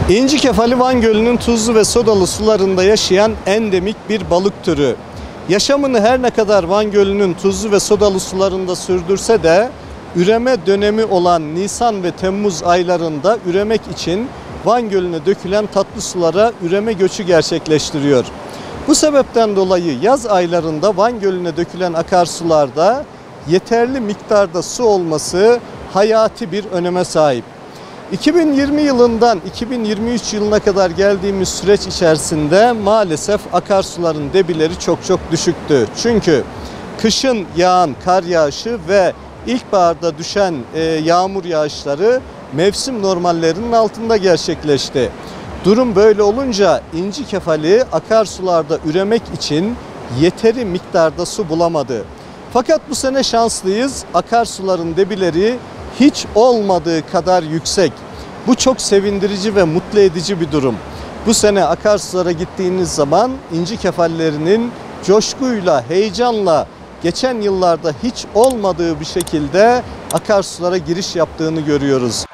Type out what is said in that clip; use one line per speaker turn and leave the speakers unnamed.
İncikefali Van Gölü'nün tuzlu ve sodalı sularında yaşayan endemik bir balık türü. Yaşamını her ne kadar Van Gölü'nün tuzlu ve sodalı sularında sürdürse de üreme dönemi olan Nisan ve Temmuz aylarında üremek için Van Gölü'ne dökülen tatlı sulara üreme göçü gerçekleştiriyor. Bu sebepten dolayı yaz aylarında Van Gölü'ne dökülen akarsularda yeterli miktarda su olması hayati bir öneme sahip. 2020 yılından 2023 yılına kadar geldiğimiz süreç içerisinde maalesef akarsuların debileri çok düşüktü. Çünkü kışın yağan kar yağışı ve ilkbaharda düşen yağmur yağışları mevsim normallerinin altında gerçekleşti. Durum böyle olunca incikefali akarsularda üremek için yeteri miktarda su bulamadı. Fakat bu sene şanslıyız. Akarsuların debileri hiç olmadığı kadar yüksek. Bu çok sevindirici ve mutlu edici bir durum. Bu sene akarsulara gittiğiniz zaman incikefallerinin coşkuyla, heyecanla geçen yıllarda hiç olmadığı bir şekilde akarsulara giriş yaptığını görüyoruz.